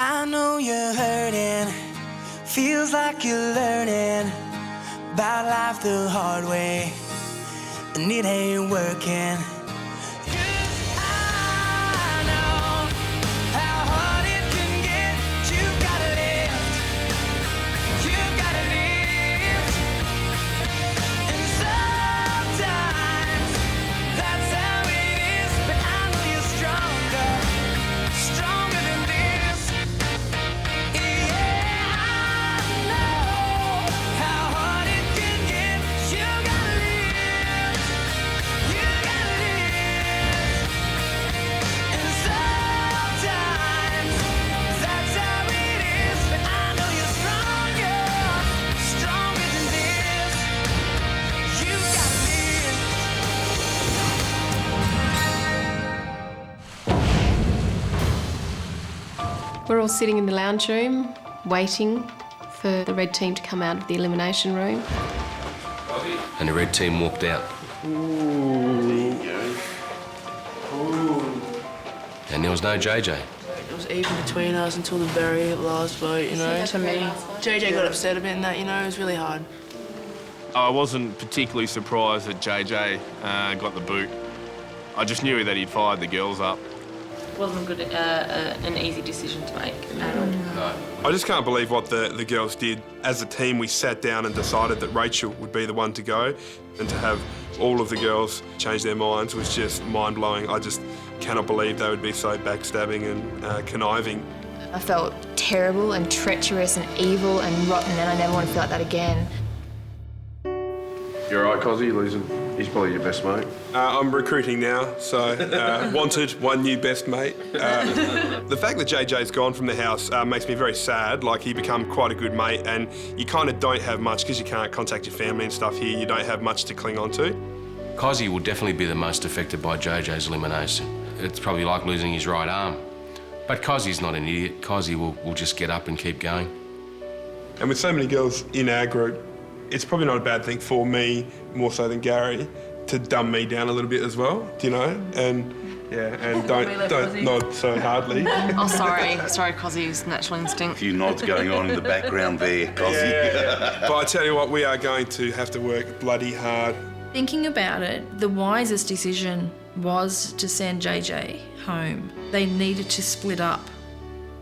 I know you're hurting, feels like you're learning about life the hard way, and it ain't working. 'Cause I know how hard it can get. You gotta live, you gotta live, and sometimes that's how it is. But I know you're stronger, stronger than this. Yeah, I know how hard it can get. You gotta live, you gotta live, and sometimes that's how it is. But I know you're stronger, stronger than this. You gotta live. We're all sitting in the lounge room, waiting for the red team to come out of the elimination room. And the red team walked out. And there was no JJ. It was even between us until the very last vote, you know. For me. JJ got upset a bit in that, you know, it was really hard. I wasn't particularly surprised that JJ got the boot. I just knew that he'd fired the girls up. Wasn't good, an easy decision to make at all. No. I just can't believe what the girls did. As a team, we sat down and decided that Rachel would be the one to go, and to have all of the girls change their minds was just mind-blowing. I just cannot believe they would be so backstabbing and conniving. I felt terrible and treacherous and evil and rotten, and I never want to feel like that again. You're all right, Cozzy, losing. He's probably your best mate. I'm recruiting now, so wanted one new best mate. The fact that JJ's gone from the house makes me very sad. Like, he become quite a good mate, and you kind of don't have much because you can't contact your family and stuff here. You don't have much to cling on to. Cozzy will definitely be the most affected by JJ's elimination. It's probably like losing his right arm. But Cozzy's not an idiot. Cozzy will just get up and keep going. And with so many girls in our group, it's probably not a bad thing for me, more so than Gary, to dumb me down a little bit as well, do you know? And yeah, and don't nod so hardly. Oh, sorry, Cozzy's natural instinct. A few nods going on in the background there, Cozzy. Yeah. But I tell you what, we are going to have to work bloody hard. Thinking about it, the wisest decision was to send JJ home. They needed to split up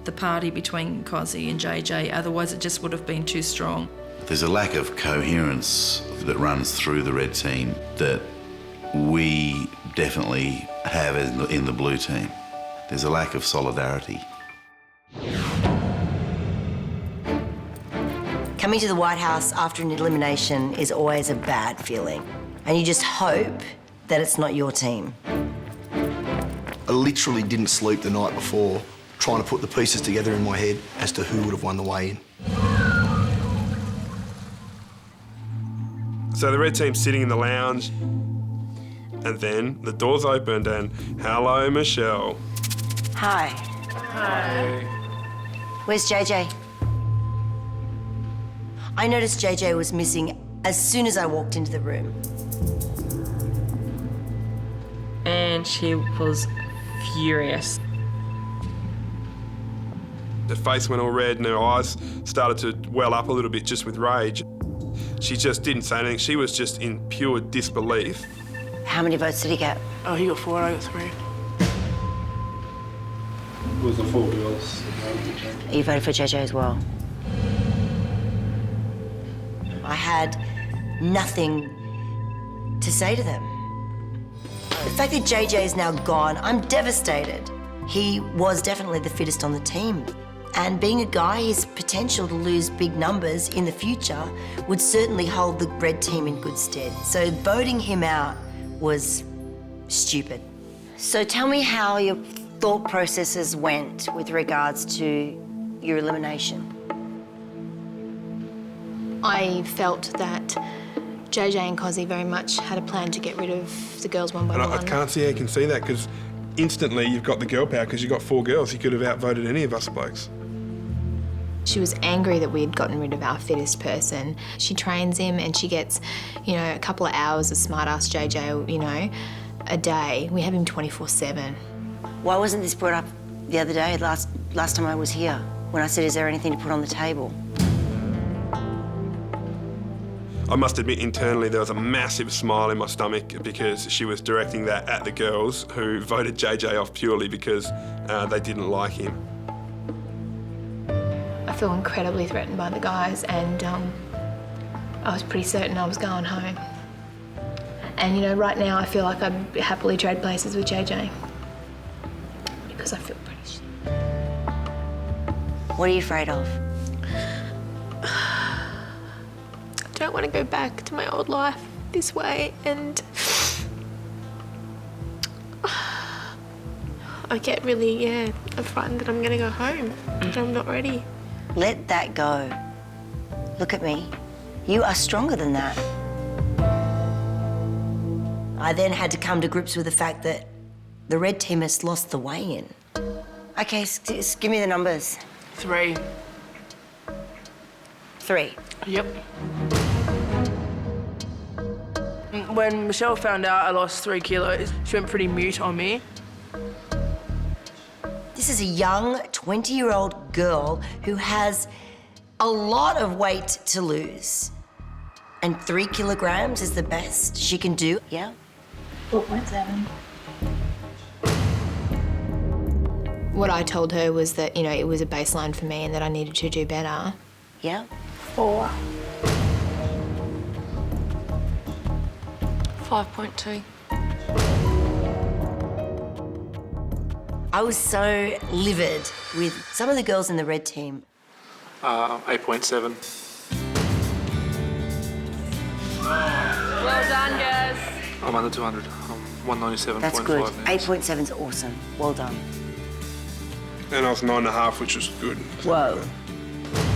the party between Cozzy and JJ, otherwise it just would have been too strong. There's a lack of coherence that runs through the red team that we definitely have in the blue team. There's a lack of solidarity. Coming to the White House after an elimination is always a bad feeling, and you just hope that it's not your team. I literally didn't sleep the night before trying to put the pieces together in my head as to who would have won the weigh-in. So the red team's sitting in the lounge, and then the doors opened and hello, Michelle. Hi. Hi. Where's JJ? I noticed JJ was missing as soon as I walked into the room. And she was furious. Her face went all red and her eyes started to well up a little bit just with rage. She just didn't say anything. She was just in pure disbelief. How many votes did he get? Oh, he got 4 and I got 3. It was the 4 girls. You voted for JJ as well? I had nothing to say to them. The fact that JJ is now gone, I'm devastated. He was definitely the fittest on the team. And being a guy, his potential to lose big numbers in the future would certainly hold the red team in good stead. So voting him out was stupid. So tell me how your thought processes went with regards to your elimination. I felt that JJ and Cozzy very much had a plan to get rid of the girls one by And one. I can't see how you can see that, because instantly you've got the girl power because you've got 4 girls. You could have outvoted any of us blokes. She was angry that we had gotten rid of our fittest person. She trains him and she gets, you know, a couple of hours of smart-ass JJ, you know, a day. We have him 24/7. Why wasn't this brought up the other day, last time I was here, when I said, is there anything to put on the table? I must admit, internally, there was a massive smile in my stomach because she was directing that at the girls who voted JJ off purely because they didn't like him. I feel incredibly threatened by the guys, and I was pretty certain I was going home. And, you know, right now I feel like I'd happily trade places with JJ because I feel pretty shit. What are you afraid of? I don't want to go back to my old life this way, and I get really, I'm frightened that I'm going to go home, but I'm not ready. Let that go. Look at me. You are stronger than that. I then had to come to grips with the fact that the red team has lost the weigh-in. Okay, give me the numbers. 3. 3. Yep. When Michelle found out I lost 3 kilos, she went pretty mute on me. This is a young 20-year-old girl who has a lot of weight to lose. And 3 kilograms is the best she can do, yeah? 4.7. What I told her was that, you know, it was a baseline for me and that I needed to do better. Yeah? 4. 5.2. I was so livid with some of the girls in the red team. 8.7. Well done, guys. I'm under 200. I'm 197.5 That's good. now. 8.7 is awesome. Well done. And I was 9.5, which was good. Whoa.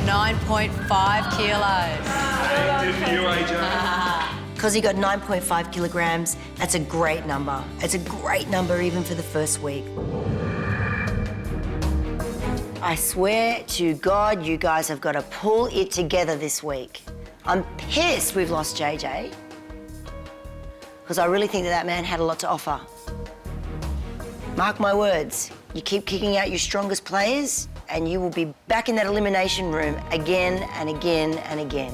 9.5 kilos. Good for you, AJ. Because he got 9.5 kilograms, that's a great number. It's a great number even for the first week. I swear to God, you guys have got to pull it together this week. I'm pissed we've lost JJ, because I really think that man had a lot to offer. Mark my words, you keep kicking out your strongest players and you will be back in that elimination room again and again and again.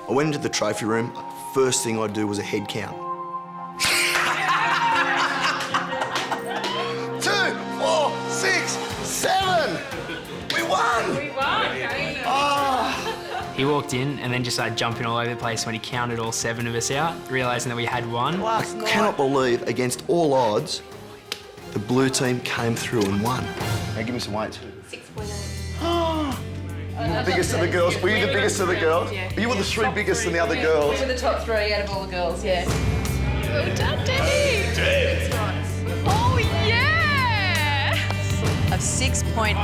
I went into the trophy room. First thing I'd do was a head count. 2, 4, 6, 7. We won. We won. He walked in and then just started jumping all over the place when he counted all 7 of us out, realising that we had won. I cannot believe, against all odds, the blue team came through and won. Now give me some weights. 6.8. The biggest of the girls. Were you the biggest of the girls? Yeah. You were the 3 biggest than the other girls. We were the top 3 out of all the girls, yeah. Well done, Dave. Oh, yeah! Of 6.8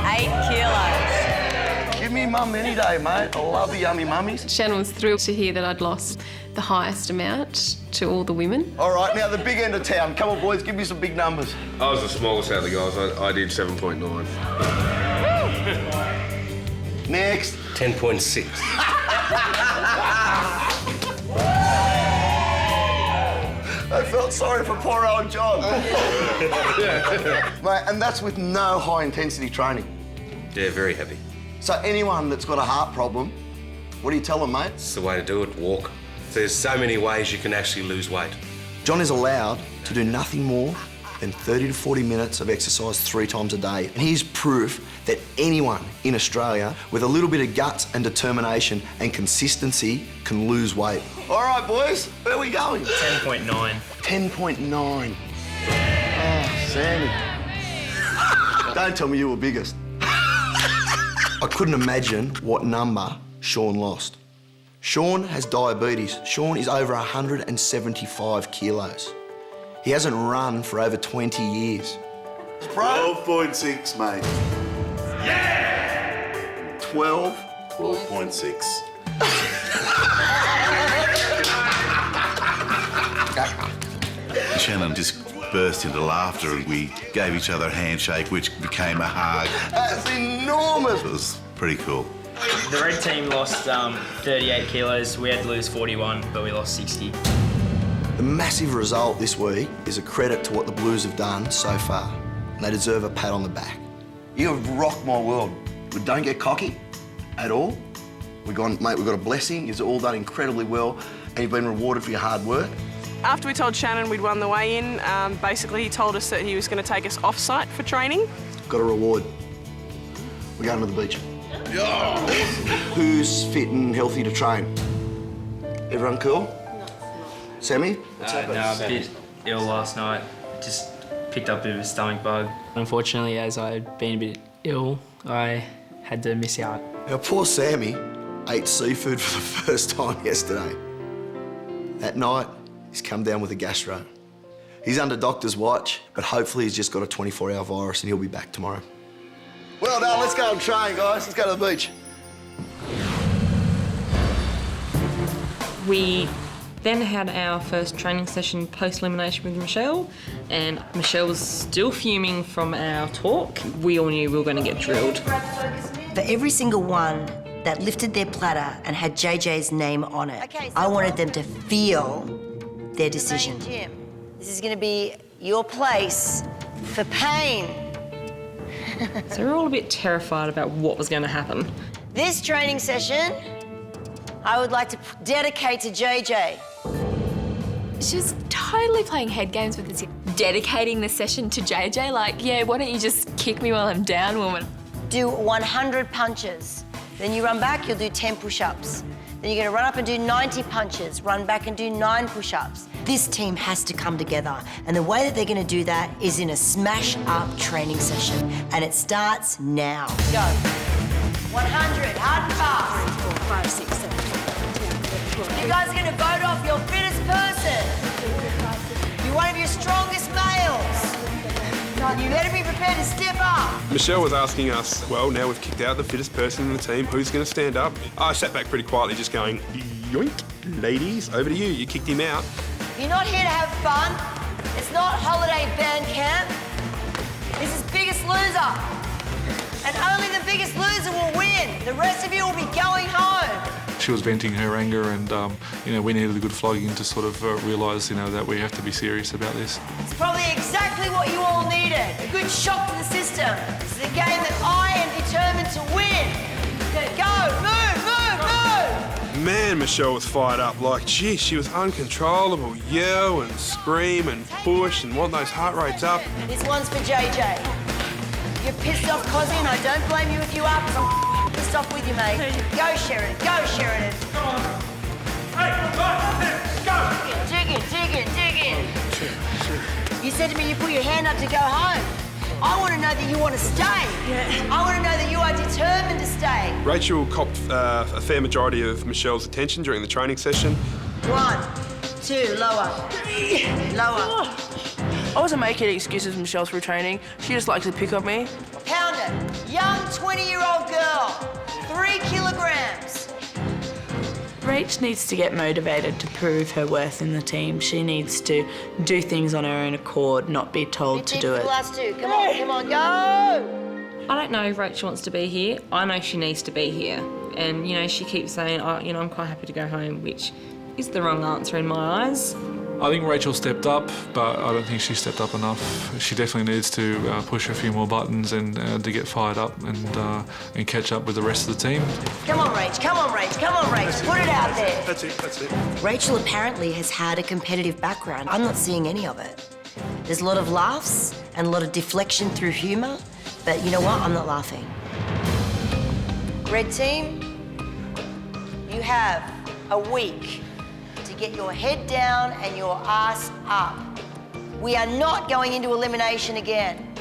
kilos. Give me mum any day, mate. I love the yummy mummies. Shannon was thrilled to hear that I'd lost the highest amount to all the women. All right, now the big end of town. Come on, boys, give me some big numbers. I was the smallest out of the guys. I did 7.9. Next. 10.6. I felt sorry for poor old John. Mate, and that's with no high-intensity training. Yeah, very happy. So anyone that's got a heart problem, what do you tell them, mate? It's the way to do it, walk. There's so many ways you can actually lose weight. John is allowed to do nothing more than 30 to 40 minutes of exercise 3 times a day. And here's proof that anyone in Australia with a little bit of guts and determination and consistency can lose weight. All right, boys, where are we going? 10.9. 10.9. Oh, Sammy. Don't tell me you were biggest. I couldn't imagine what number Sean lost. Sean has diabetes. Sean is over 175 kilos. He hasn't run for over 20 years. 12.6, mate. Yeah! 12? 12.6. Shannon just burst into laughter and we gave each other a handshake, which became a hug. That's enormous. It was pretty cool. The red team lost 38 kilos. We had to lose 41, but we lost 60. The massive result this week is a credit to what the Blues have done so far, and they deserve a pat on the back. You have rocked my world. We don't get cocky at all. We've got a blessing. You've all done incredibly well, and you've been rewarded for your hard work. After we told Shannon we'd won the weigh-in, basically he told us that he was going to take us off-site for training. Got a reward. We're going to the beach. Who's fit and healthy to train? Everyone cool? No. Sammy? What's happened? No, I'm a bit ill last night. Just picked up a bit of a stomach bug. Unfortunately, as I'd been a bit ill, I had to miss out. Now, poor Sammy ate seafood for the first time yesterday. That night, he's come down with a gastro. He's under doctor's watch, but hopefully he's just got a 24-hour virus and he'll be back tomorrow. Well done, let's go and train, guys. Let's go to the beach. We then had our first training session post-elimination with Michelle, and Michelle was still fuming from our talk. We all knew we were going to get drilled. For every single one that lifted their platter and had JJ's name on it, I wanted them to feel their decision. Jim, this is going to be your place for pain. So we were all a bit terrified about what was going to happen. This training session, I would like to dedicate to JJ. She was totally playing head games with us, dedicating the session to JJ. Like, yeah, why don't you just kick me while I'm down, woman? Do 100 punches. Then you run back, you'll do 10 push-ups. Then you're going to run up and do 90 punches, run back and do 9 push-ups. This team has to come together, and the way that they're going to do that is in a smash-up training session, and it starts now. Go. 100, hard and fast. 4, 5, 6, 7, 8, 9, 10, 11, 12. You guys are going to vote off your fittest person. You're one of your strongest males. You better be prepared to step up. Michelle was asking us, well, now we've kicked out the fittest person in the team, who's going to stand up? I sat back pretty quietly just going, yoink, ladies, over to you. You kicked him out. You're not here to have fun. It's not holiday band camp. This is Biggest Loser. And only the biggest loser will win. The rest of you will be going home. She was venting her anger, and we needed a good flogging to sort of realise, that we have to be serious about this. It's probably exactly what you all needed. A good shock to the system. This is a game that I am determined to win. Go, move, move, move. Man, Michelle was fired up. Like, gee, she was uncontrollable. Yell and scream and push and want those heart rates up. This one's for JJ. You're pissed off, Cozzy, and I don't blame you if you are, because I'm pissed off with you, mate. Go, Sheridan. Go, Sheridan. Hey, go. Dig in. You said to me you put your hand up to go home. I want to know that you want to stay. Yeah. I want to know that you are determined to stay. Rachel copped a fair majority of Michelle's attention during the training session. 1, 2, lower. Lower. I wasn't making excuses for Michelle through training. She just likes to pick on me. Pound it. Young 20-year-old girl. 3 kilograms. Rach needs to get motivated to prove her worth in the team. She needs to do things on her own accord, not be told to do it. Last 2. Come on, go! I don't know if Rachel wants to be here. I know she needs to be here. And, she keeps saying, I'm quite happy to go home, which is the wrong answer in my eyes. I think Rachel stepped up, but I don't think she stepped up enough. She definitely needs to push a few more buttons and to get fired up and catch up with the rest of the team. Come on, Rach. Put it out there. That's it. Rachel apparently has had a competitive background. I'm not seeing any of it. There's a lot of laughs and a lot of deflection through humour, but you know what? I'm not laughing. Red team, you have a week to get your head down and your ass up. We are not going into elimination again.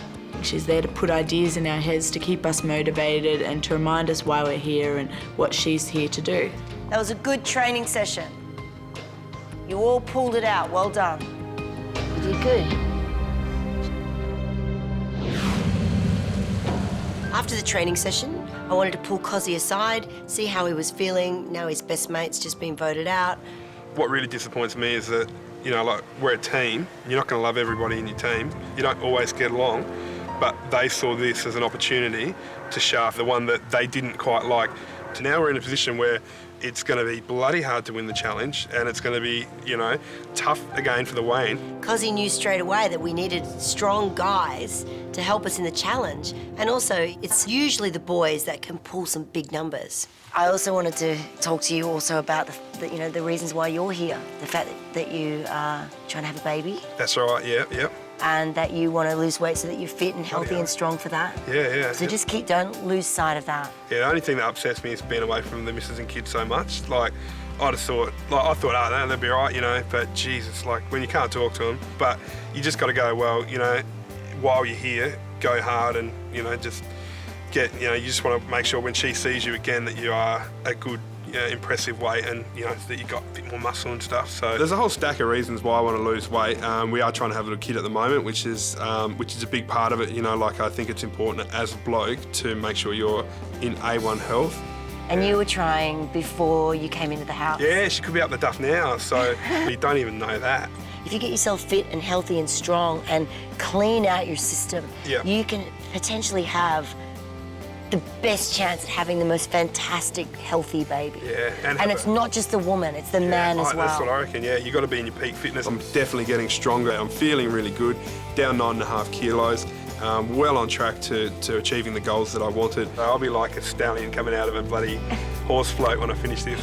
She's there to put ideas in our heads to keep us motivated and to remind us why we're here and what she's here to do. That was a good training session. You all pulled it out. Well done. You did good. After the training session, I wanted to pull Cozzy aside, see how he was feeling. Now his best mate's just been voted out. What really disappoints me is that You know, like, we're a team. You're not going to love everybody in your team. You don't always get along. But they saw this as an opportunity to shaft the one that they didn't quite like. So now we're in a position where it's going to be bloody hard to win the challenge, and it's going to be, you know, tough again for the weigh-in. Cozzy knew straight away that we needed strong guys to help us in the challenge. And also, it's usually the boys that can pull some big numbers. I also wanted to talk to you also about the reasons why you're here. The fact that you are trying to have a baby. That's right, yeah. And that you want to lose weight so that you're fit and healthy and strong for that. Yeah. So just don't lose sight of that. Yeah, the only thing that upsets me is being away from the missus and kids so much. Like, I thought, oh, no, they'll be all right, you know, but Jesus, like, when you can't talk to them, but you just got to go, well, you know, while you're here, go hard and, you know, just get, you know, you just want to make sure when she sees you again that you are a good, you know, impressive weight and, you know, that you've got a bit more muscle and stuff. So there's a whole stack of reasons why I want to lose weight. We are trying to have a little kid at the moment, which is a big part of it. You know, like, I think it's important as a bloke to make sure you're in A1 health. And you were trying before you came into the house? Yeah, she could be up the duff now, so you don't even know that. If you get yourself fit and healthy and strong and clean out your system, you can potentially have the best chance at having the most fantastic, healthy baby. Yeah. And it's not just the woman, it's the man as well. That's what I reckon, yeah. You've got to be in your peak fitness. I'm definitely getting stronger. I'm feeling really good, down 9.5 kilos. Well on track to achieving the goals that I wanted. I'll be like a stallion coming out of a bloody horse float when I finish this.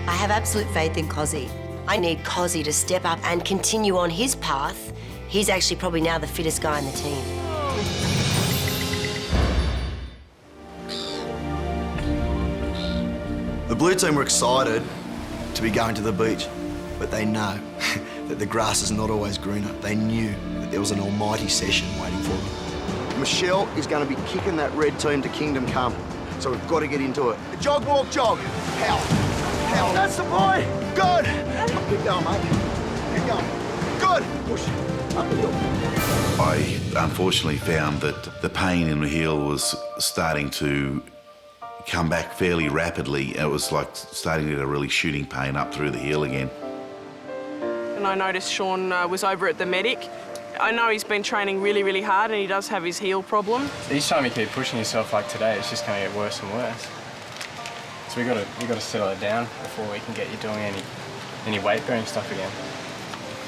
I have absolute faith in Cozzy. I need Cozzy to step up and continue on his path. He's actually probably now the fittest guy in the team. The blue team were excited to be going to the beach, but they know that the grass is not always greener. They knew that there was an almighty session waiting for them. Michelle is going to be kicking that red team to kingdom come, so we've got to get into it. Jog, walk, jog. Power. That's the boy. Good. Keep going, mate. Keep going. Good. Push. Up the hill. I unfortunately found that the pain in the heel was starting to come back fairly rapidly. It was like starting to get a really shooting pain up through the heel again. And I noticed Sean was over at the medic. I know he's been training really, really hard and he does have his heel problem. Each time you keep pushing yourself like today, it's just going to get worse and worse. So we got to settle it down before we can get you doing any weight bearing stuff again.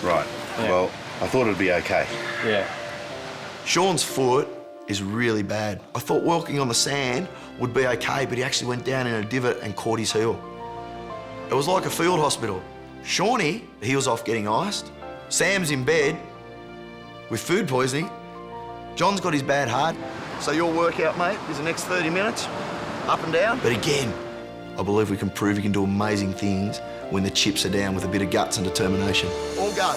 Right. Yeah. Well, I thought it'd be okay. Yeah. Sean's foot is really bad. I thought walking on the sand would be okay, but he actually went down in a divot and caught his heel. It was like a field hospital. Shawnee, the heel's off getting iced. Sam's in bed with food poisoning. John's got his bad heart. So your workout, mate, is the next 30 minutes, up and down. But again, I believe we can prove you can do amazing things when the chips are down with a bit of guts and determination. All go.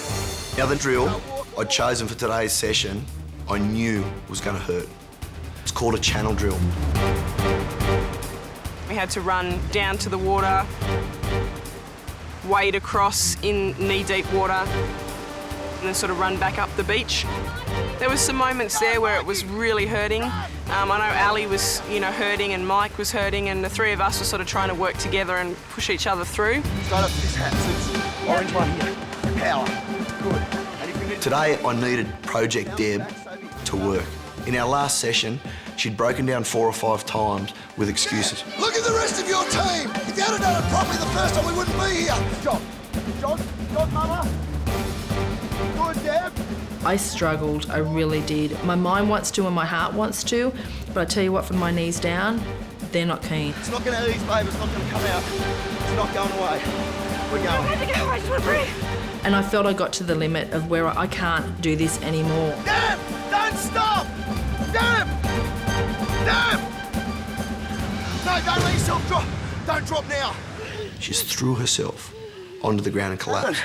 Now the drill I'd chosen for today's session, I knew was going to hurt. It's called a channel drill. We had to run down to the water, wade across in knee-deep water, and then sort of run back up the beach. There was some moments there where it was really hurting. I know Ali was, hurting and Mike was hurting, and the three of us were sort of trying to work together and push each other through. Start up this hat, so orange one here. Power. Good. Today, I needed Project Deb to work. In our last session, she'd broken down 4 or 5 times with excuses. Look at the rest of your team. If you had done it properly the first time, we wouldn't be here. Jog, mama. Good, Deb. I struggled, I really did. My mind wants to and my heart wants to, but I tell you what, from my knees down, they're not keen. It's not going to ease, babe. It's not going to come out. It's not going away. We're going. I have to go. I just want to breathe. And I felt I got to the limit of where I can't do this anymore. Deb, don't stop. Deb. No, don't let yourself drop. Don't drop now. She just threw herself onto the ground and collapsed.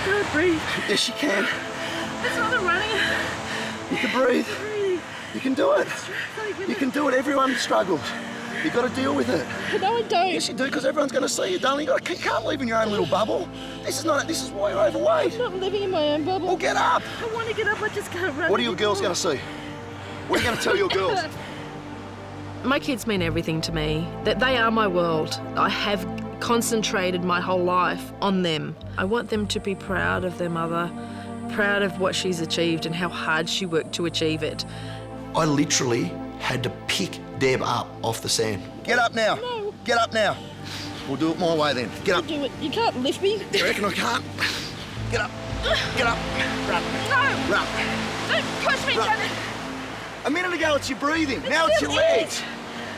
Good, breathe. Yes, you can. It's not the running. You can breathe. You can do it. You can do it. Everyone struggles. You've got to deal with it. No, I don't. Yes, you do, because everyone's going to see you, darling. You can't live in your own little bubble. This is why you're overweight. I'm not living in my own bubble. Well, get up. I want to get up, I just can't run. What are your girls going to see? What are you going to tell your girls? My kids mean everything to me. That they are my world. I have concentrated my whole life on them. I want them to be proud of their mother, proud of what she's achieved and how hard she worked to achieve it. I literally had to pick Deb up off the sand. Get up now. No. Get up now. We'll do it my way then. Get up. Do it. You can't lift me. You reckon I can't? Get up. Get up. Run. No. Run. Don't push me, Run. Janet. A minute ago it's your breathing. Now it's your legs.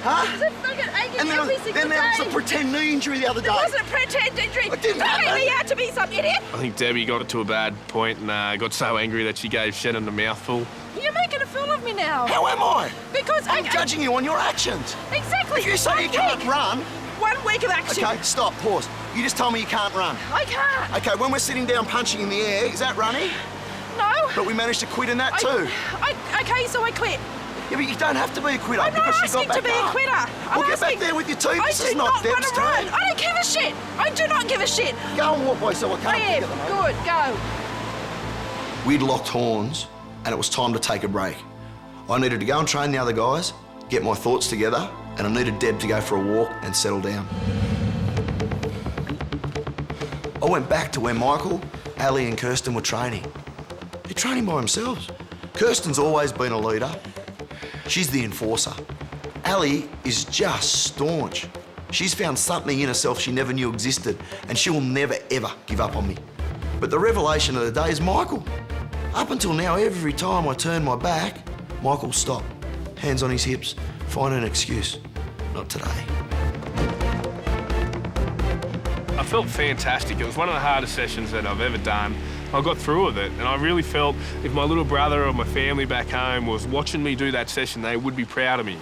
Huh? It's a fucking aching And every single then there was a day. pretend knee injury the other day. It wasn't a pretend injury. It didn't Don't happen. make me out to be some idiot. I think Debbie got it to a bad point and got so angry that she gave Shannon a mouthful. You're making a fool of me now. How am I? Because I'm judging you on your actions. Exactly. If you say you can't run... 1 week of action. Okay, stop, pause. You just told me you can't run. I can't. Okay, when we're sitting down punching in the air, is that running? No. But we managed to quit in that too. Okay, so I quit. Yeah, but you don't have to be a quitter I'm not because she asking got back to be up. a quitter. I'm Well, get back asking- there with your team. I This do is not want Deb's to run. team. I don't give a shit. I do not give a shit. Go and walk by so I can't I am. pick at the moment. Good, go. We'd locked horns and it was time to take a break. I needed to go and train the other guys, get my thoughts together, and I needed Deb to go for a walk and settle down. I went back to where Michael, Ali and Kirsten were training. They're training by themselves. Kirsten's always been a leader. She's the enforcer. Ali is just staunch. She's found something in herself she never knew existed, and she will never, ever give up on me. But the revelation of the day is Michael. Up until now, every time I turn my back, Michael stopped, hands on his hips, find an excuse. Not today. I felt fantastic. It was one of the hardest sessions that I've ever done. I got through with it, and I really felt if my little brother or my family back home was watching me do that session, they would be proud of me.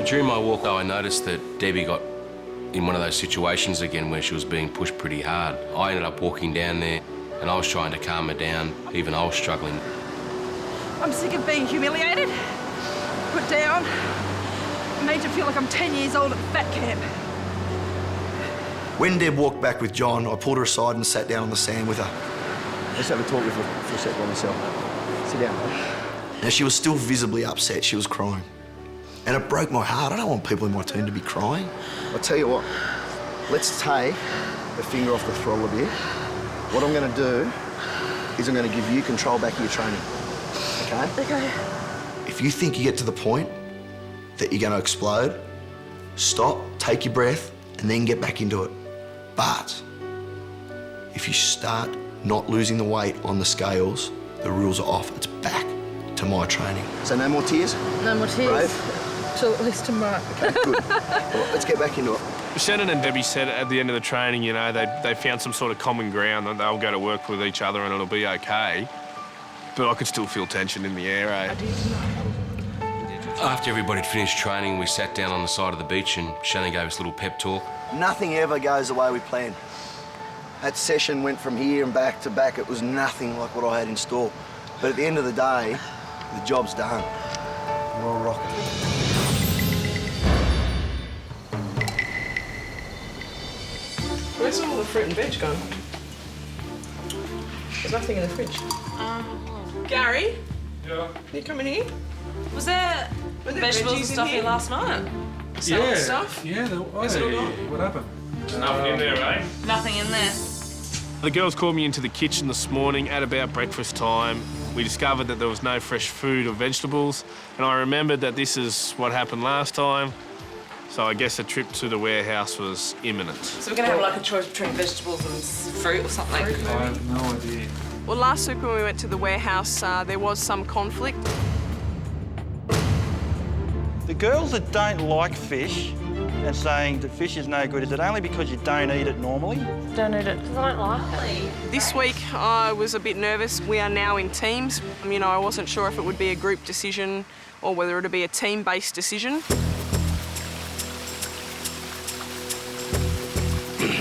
During my walk, though, I noticed that Debbie got in one of those situations again where she was being pushed pretty hard. I ended up walking down there, and I was trying to calm her down. Even I was struggling. I'm sick of being humiliated, put down, made to feel like I'm 10 years old at fat camp. When Deb walked back with John, I pulled her aside and sat down on the sand with her. Let's have a talk with her for a sec by myself. Sit down. Now, she was still visibly upset. She was crying. And it broke my heart. I don't want people in my team to be crying. I'll tell you what, let's take the finger off the throttle a bit. What I'm going to do is I'm going to give you control back of your training. Okay? Okay. If you think you get to the point that you're going to explode, stop, take your breath, and then get back into it. But if you start not losing the weight on the scales, the rules are off. It's back to my training. So no more tears? No more tears. Brave? Till at least tomorrow. Okay, good. Well, let's get back into it. Shannon and Debbie said at the end of the training, you know, they found some sort of common ground that they'll go to work with each other and it'll be okay. But I could still feel tension in the air, eh? After everybody had finished training, we sat down on the side of the beach and Shannon gave us a little pep talk. Nothing ever goes the way we planned. That session went from here and back to back. It was nothing like what I had in store. But at the end of the day, the job's done. We're all rocking. Where's all the fruit and veg gone? There's nothing in the fridge. Gary? Yeah? You coming here? Was there Were there vegetables and veggies in stuff here? here last night? Yeah. Stuff? Yeah, Where's it all gone? what happened? There's nothing in there, eh? Nothing in there. The girls called me into the kitchen this morning at about breakfast time. We discovered that there was no fresh food or vegetables, and I remembered that this is what happened last time, so I guess a trip to the warehouse was imminent. So we're going to have like a choice between vegetables and fruit or something. I have no idea. Well, last week when we went to the warehouse, there was some conflict. The girls that don't like fish and saying the fish is no good, is it only because you don't eat it normally? Don't eat it because I don't like it. This week I was a bit nervous. We are now in teams. You know, I wasn't sure if it would be a group decision or whether it would be a team-based decision.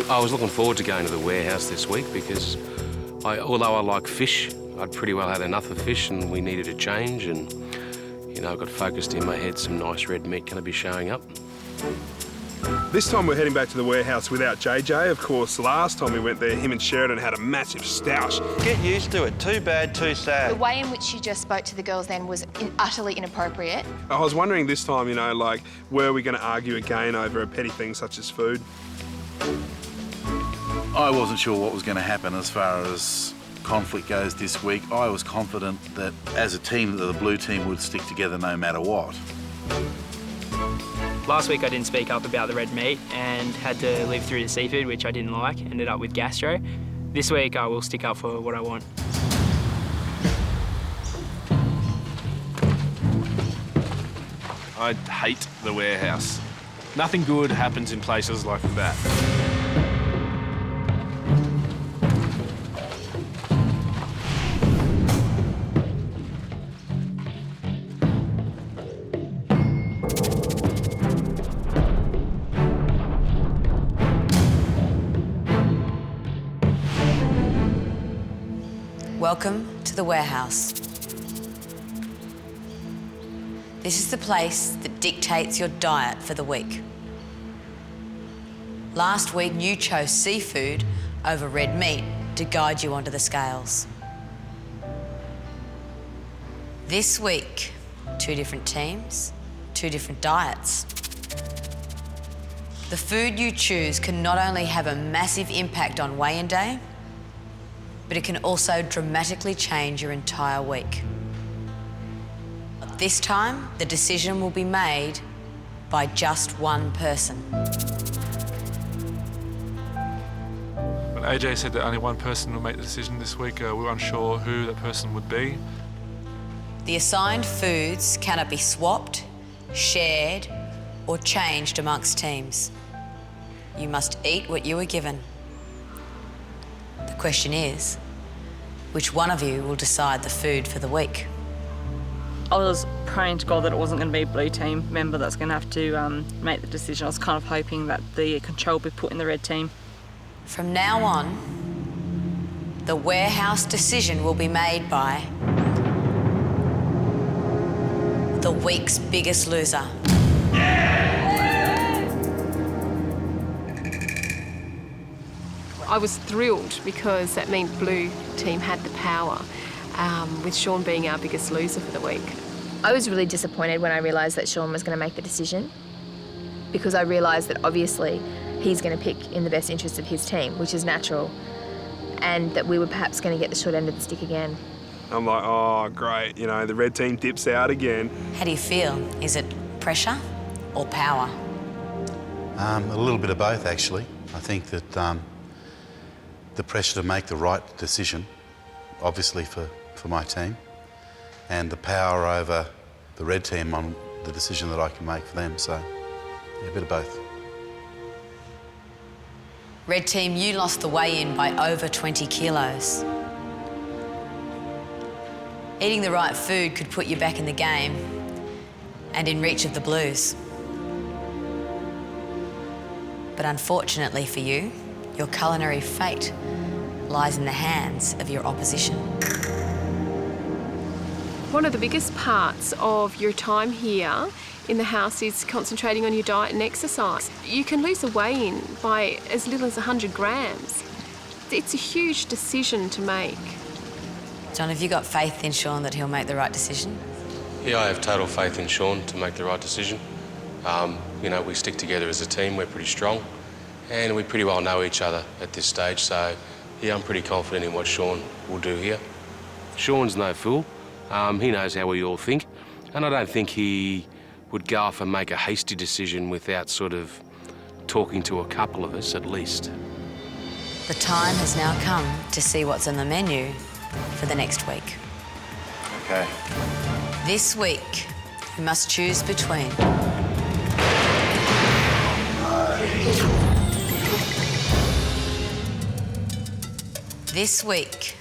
I was looking forward to going to the warehouse this week because although I like fish, I'd pretty well had enough of fish and we needed a change and, you know, I got focused in my head, some nice red meat going to be showing up. This time we're heading back to the warehouse without JJ. Of course, last time we went there, him and Sheridan had a massive stoush. Get used to it. Too bad, too sad. The way in which you just spoke to the girls then was utterly inappropriate. I was wondering this time, you know, like, were we going to argue again over a petty thing such as food? I wasn't sure what was going to happen as far as conflict goes this week. I was confident that as a team, that the blue team would stick together no matter what. Last week I didn't speak up about the red meat and had to live through the seafood, which I didn't like, ended up with gastro. This week I will stick up for what I want. I hate the warehouse. Nothing good happens in places like that. Welcome to the warehouse. This is the place that dictates your diet for the week. Last week you chose seafood over red meat to guide you onto the scales. This week, 2 different teams, 2 different diets. The food you choose can not only have a massive impact on weigh-in day, but it can also dramatically change your entire week. This time, the decision will be made by just one person. When AJ said that only one person will make the decision this week, we were unsure who that person would be. The assigned foods cannot be swapped, shared, or changed amongst teams. You must eat what you were given. The question is, which one of you will decide the food for the week? I was praying to God that it wasn't going to be a blue team member that's going to have to make the decision. I was kind of hoping that the control would be put in the red team. From now on, the warehouse decision will be made by the week's biggest loser. I was thrilled because that meant blue team had the power, with Sean being our biggest loser for the week. I was really disappointed when I realised that Sean was going to make the decision, because I realised that obviously he's going to pick in the best interest of his team, which is natural, and that we were perhaps going to get the short end of the stick again. I'm like, oh, great, you know, the red team dips out again. How do you feel? Is it pressure or power? A little bit of both, actually. I think that the pressure to make the right decision, obviously for my team, and the power over the red team on the decision that I can make for them. So, yeah, a bit of both. Red team, you lost the weigh-in by over 20 kilos. Eating the right food could put you back in the game and in reach of the blues. But unfortunately for you, your culinary fate lies in the hands of your opposition. One of the biggest parts of your time here in the house is concentrating on your diet and exercise. You can lose a weigh-in by as little as 100 grams. It's a huge decision to make. John, have you got faith in Sean that he'll make the right decision? Yeah, I have total faith in Sean to make the right decision. You know, we stick together as a team, we're pretty strong, and we pretty well know each other at this stage, so yeah, I'm pretty confident in what Sean will do here. Sean's no fool. He knows how we all think, and I don't think he would go off and make a hasty decision without sort of talking to a couple of us at least. The time has now come to see what's on the menu for the next week. Okay. This week, you must choose between This week,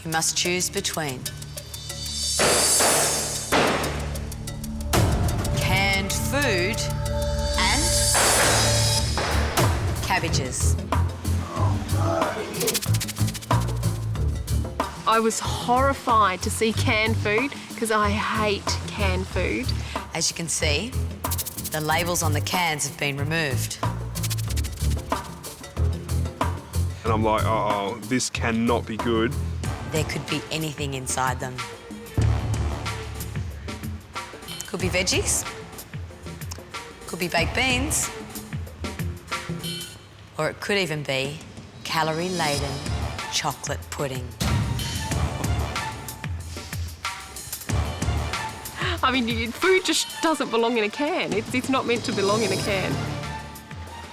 you must choose between canned food and cabbages. I was horrified to see canned food because I hate canned food. As you can see, The labels on the cans have been removed. And I'm like, oh, this cannot be good. There could be anything inside them. Could be veggies. Could be baked beans. Or it could even be calorie-laden chocolate pudding. I mean, food just doesn't belong in a can. It's not meant to belong in a can.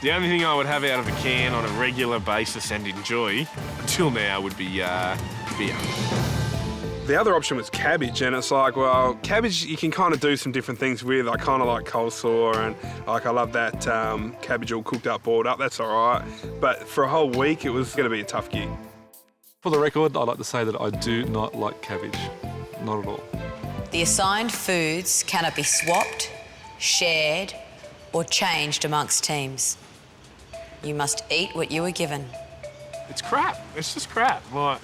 The only thing I would have out of a can on a regular basis and enjoy, until now, would be beer. The other option was cabbage, and it's like, well, cabbage you can kind of do some different things with. I kind of like coleslaw, and like I love that cabbage all cooked up, boiled up. That's all right. But for a whole week, it was going to be a tough gig. For the record, I'd like to say that I do not like cabbage. Not at all. The assigned foods cannot be swapped, shared, or changed amongst teams. You must eat what you were given. It's crap. It's just crap. Like,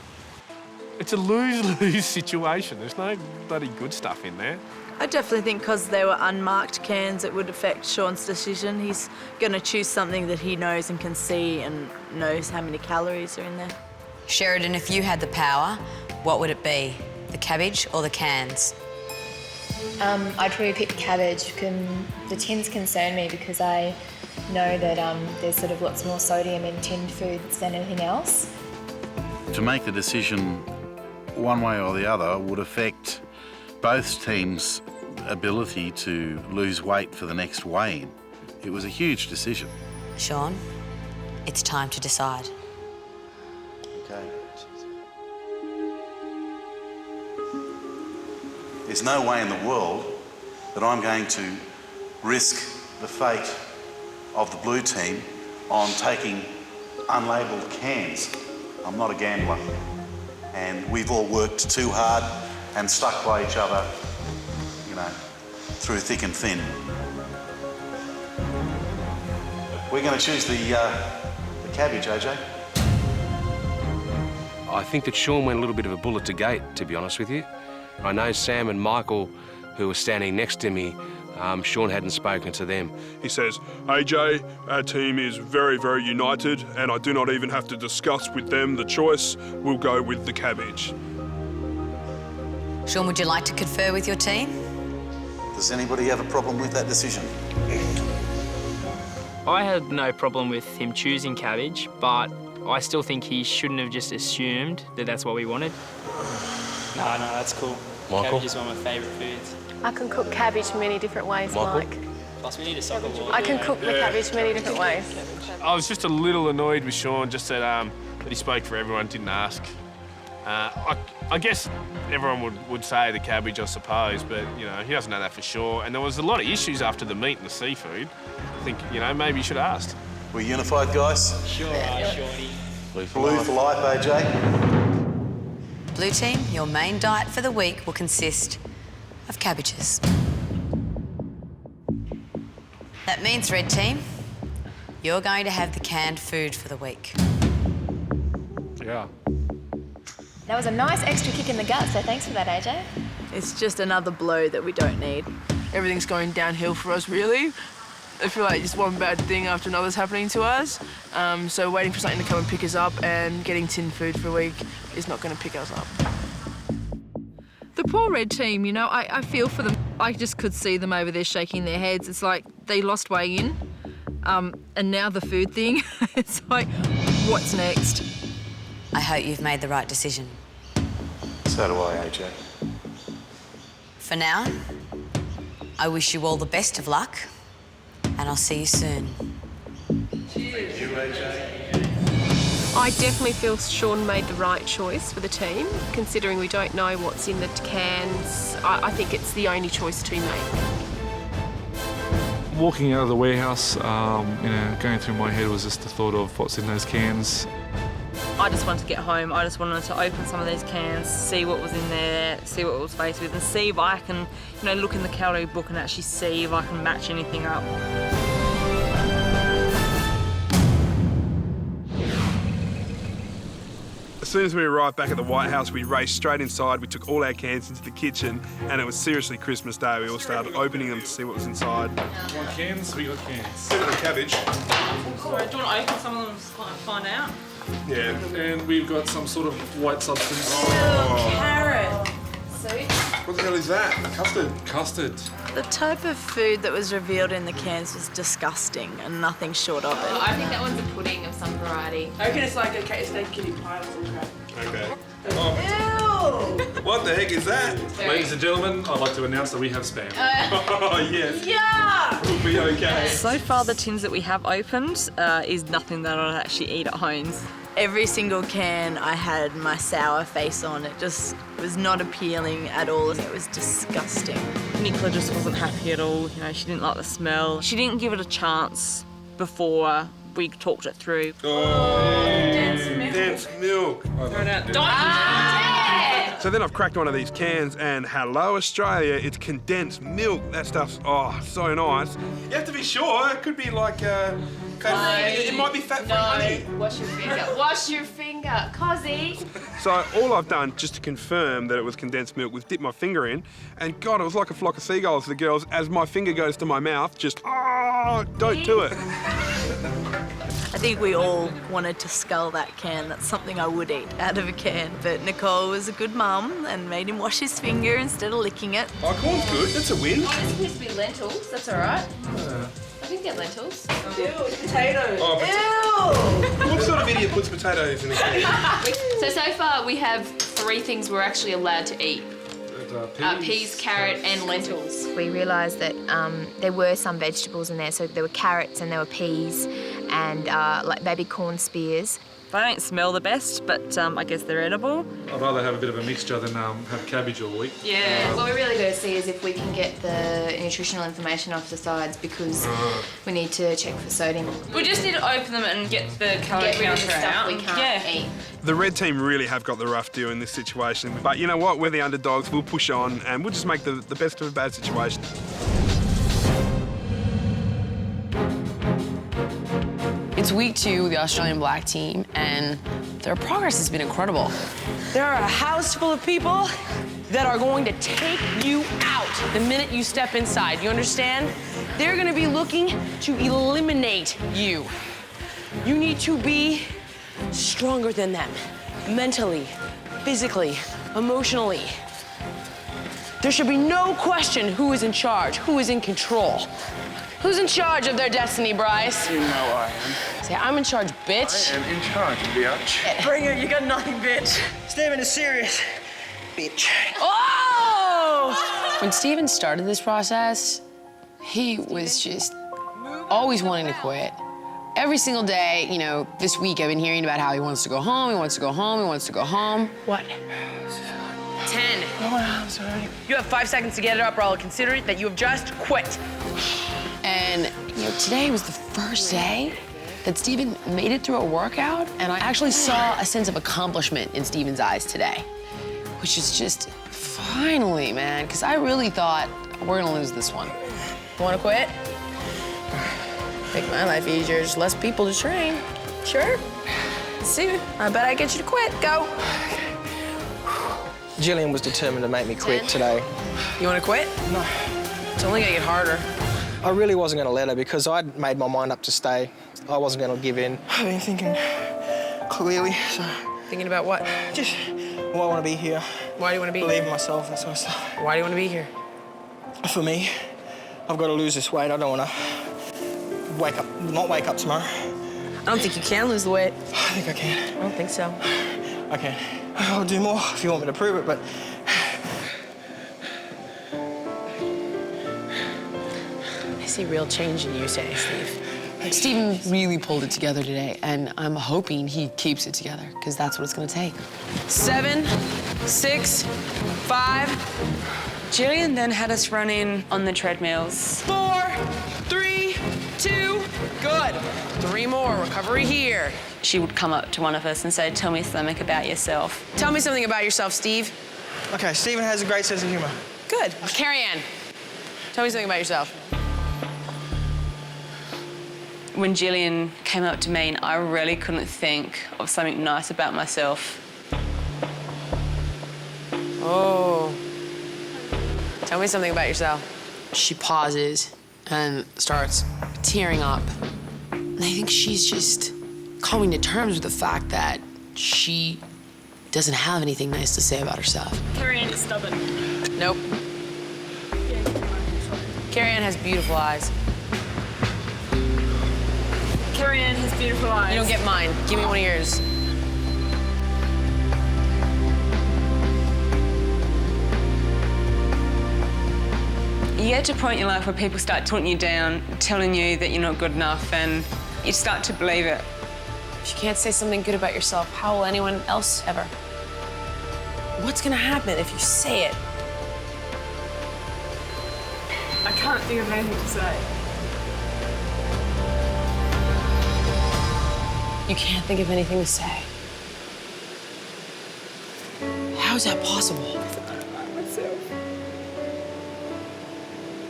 it's a lose-lose situation. There's no bloody good stuff in there. I definitely think because they were unmarked cans, it would affect Sean's decision. He's going to choose something that he knows and can see and knows how many calories are in there. Sheridan, if you had the power, what would it be? The cabbage or the cans? I'd probably pick cabbage. The tins concern me because I know that there's sort of lots more sodium in tinned foods than anything else. To make the decision one way or the other would affect both teams' ability to lose weight for the next weigh-in. It was a huge decision. Sean, it's time to decide. Okay. There's no way in the world that I'm going to risk the fate of the blue team on taking unlabelled cans. I'm not a gambler. And we've all worked too hard and stuck by each other, you know, through thick and thin. We're going to choose the cabbage, AJ. I think that Sean went a little bit of a bullet to gate, to be honest with you. I know Sam and Michael, who were standing next to me, Sean hadn't spoken to them. He says, AJ, our team is very, very united, and I do not even have to discuss with them the choice. We'll go with the cabbage. Sean, would you like to confer with your team? Does anybody have a problem with that decision? I had no problem with him choosing cabbage, but I still think he shouldn't have just assumed that that's what we wanted. No, that's cool. Michael? Cabbage is one of my favourite foods. I can cook cabbage many different ways, Michael? Mike. Plus, we need a soccer ball. I can cook the cabbage many different ways. I was just a little annoyed with Sean, just that he spoke for everyone, didn't ask. I guess everyone would say the cabbage, I suppose, but, you know, he doesn't know that for sure. And there was a lot of issues after the meat and the seafood. I think, you know, maybe you should have asked. We're unified, guys? Sure, Shorty. Blue for life, AJ. Blue team, your main diet for the week will consist of cabbages. That means, red team, you're going to have the canned food for the week. Yeah. That was a nice extra kick in the gut, so thanks for that, AJ. It's just another blow that we don't need. Everything's going downhill for us, really. I feel like just one bad thing after another's happening to us. So waiting for something to come and pick us up and getting tin food for a week is not going to pick us up. The poor red team, you know, I feel for them. I just could see them over there shaking their heads. It's like they lost way in, and now the food thing. It's like, what's next? I hope you've made the right decision. So do I, AJ. For now, I wish you all the best of luck, and I'll see you soon. Thank you, AJ. I definitely feel Sean made the right choice for the team, considering we don't know what's in the cans. I think it's the only choice to make. Walking out of the warehouse, you know, going through my head was just the thought of what's in those cans. I just wanted to get home. I just wanted to open some of these cans, see what was in there, see what it was faced with, and see if I can, you know, look in the calorie book and actually see if I can match anything up. As soon as we arrived back at the White House, we raced straight inside. We took all our cans into the kitchen, and it was seriously Christmas Day. We all started opening them to see what was inside. You want cans? We got cans. Send it on cabbage. Sorry, do you want to open some of them and find out? Yeah. And we've got some sort of white substance. Carrot. What the hell is that? Custard. Custard. The type of food that was revealed in the cans was disgusting and nothing short of it. I think that one's a pudding of some variety. I reckon it's like a kitty pie or some crap. Okay. Ew! What the heck is that? Ladies and gentlemen, I'd like to announce that we have spam. Oh, yes. Yeah! We'll be okay. So far, the tins that we have opened is nothing that I'd actually eat at home. Every single can I had my sour face on. It just was not appealing at all. It was disgusting. Nicola just wasn't happy at all. You know, she didn't like the smell. She didn't give it a chance before we talked it through. Dense milk. So then I've cracked one of these cans and hello Australia, it's condensed milk. That stuff's, so nice. You have to be sure, it could be like, it might be fat-free honey. Wash your finger. Wash your finger. Cozzy. So all I've done, just to confirm that it was condensed milk, was dip my finger in, and God, it was like a flock of seagulls to the girls. As my finger goes to my mouth, just, don't do it. I think we all wanted to scull that can. That's something I would eat out of a can. But Nicole was a good mum and made him wash his finger instead of licking it. Oh, corn's good. That's a win. Oh, this needs to be lentils. That's all right. I can get lentils. Ew, potatoes. Ew! What sort of idiot puts potatoes in a can? So far we have 3 things we're actually allowed to eat. Peas, carrot and lentils. We realised that there were some vegetables in there, so there were carrots and there were peas and like baby corn spears. They don't smell the best, but I guess they're edible. I'd rather have a bit of a mixture than have cabbage all week. Yeah. What we really got to see is if we can get the nutritional information off the sides because we need to check for sodium. We just need to open them and get the calorie Get rid of the counter stuff out. we can't eat. The red team really have got the rough deal in this situation. But you know what? We're the underdogs. We'll push on and we'll just make the best of a bad situation. It's week 2 of the Australian black team, and their progress has been incredible. There are a house full of people that are going to take you out the minute you step inside. You understand? They're going to be looking to eliminate you. You need to be stronger than them, mentally, physically, emotionally. There should be no question who is in charge, who is in control. Who's in charge of their destiny, Bryce? You know I am. Say, I'm in charge, bitch. I am in charge, bitch. Bring it, you got nothing, bitch. Stephen is serious, bitch. Oh! When Stephen started this process, he was just always wanting to quit. Every single day, you know, this week I've been hearing about how he wants to go home, he wants to go home, he wants to go home. What? 10. Oh, I'm sorry. You have 5 seconds to get it up or I'll consider it that you have just quit. And, you know, today was the first day that Stephen made it through a workout, and I actually saw a sense of accomplishment in Stephen's eyes today, which is just finally, man, because I really thought we're gonna lose this one. Want to quit? Make my life easier, just less people to train. Sure? See, I bet I get you to quit. Go. Jillian was determined to make me quit today. You want to quit? No. It's only gonna get harder. I really wasn't going to let her because I'd made my mind up to stay. I wasn't going to give in. I've been thinking clearly, so... Thinking about what? Just, well, I want to be here. Why do you want to be here? Believe in myself, that sort of stuff. Why do you want to be here? For me, I've got to lose this weight. I don't want to not wake up tomorrow. I don't think you can lose the weight. I think I can. I don't think so. I can. I'll do more if you want me to prove it, but... I see real change in you today, Steve. Stephen really pulled it together today, and I'm hoping he keeps it together, because that's what it's gonna take. 7, 6, 5. Jillian then had us run in on the treadmills. 4, 3, 2, good. 3 more, recovery here. She would come up to one of us and say, "Tell me something about yourself." Tell me something about yourself, Steve. Okay, Stephen has a great sense of humor. Good. Carrie Ann, tell me something about yourself. When Jillian came up to me, and I really couldn't think of something nice about myself. Oh. Tell me something about yourself. She pauses and starts tearing up. And I think she's just coming to terms with the fact that she doesn't have anything nice to say about herself. Carrie-Anne is stubborn. Nope. Carrie-Anne has beautiful eyes. Carrie-Anne has beautiful eyes. You don't get mine. Give me one of yours. You get to a point in your life where people start taunting you down, telling you that you're not good enough, and you start to believe it. If you can't say something good about yourself, how will anyone else ever? What's gonna happen if you say it? I can't think of anything to say. You can't think of anything to say. How is that possible? I don't like myself.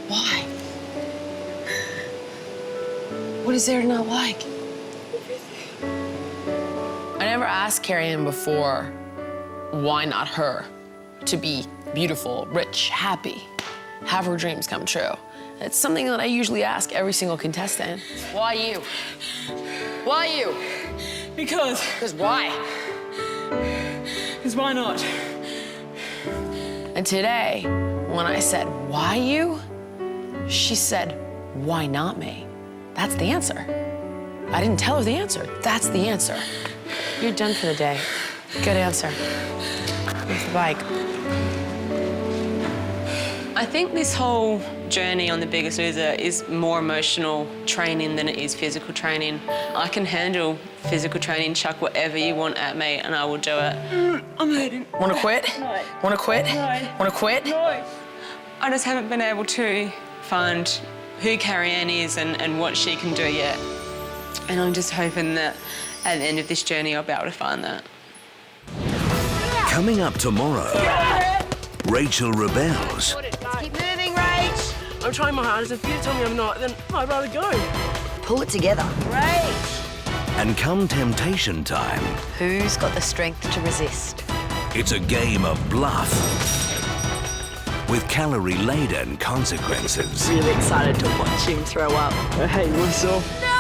Why? What is there to not like? I never asked Carrie-Anne before, why not her? To be beautiful, rich, happy, have her dreams come true. It's something that I usually ask every single contestant. Why you? Why you? Because. Because why? Because why not? And today, when I said, why you? She said, why not me? That's the answer. I didn't tell her the answer. That's the answer. You're done for the day. Good answer. Here's the bike. I think this whole journey on The Biggest Loser is more emotional training than it is physical training. I can handle physical training, chuck whatever you want at me, and I will do it. I'm hurting. Wanna quit? No. Wanna quit? No. Wanna quit? No. I just haven't been able to find who Carrie-Anne is and what she can do yet. And I'm just hoping that at the end of this journey, I'll be able to find that. Coming up tomorrow, Rachel rebels. Keep moving, Rach. I'm trying my hardest. If you tell me I'm not, then I'd rather go. Pull it together. Rach. And come temptation time, Who's got the strength to resist? it's a game of bluff with calorie-laden consequences. Really excited to watch him throw up. I hate myself. No!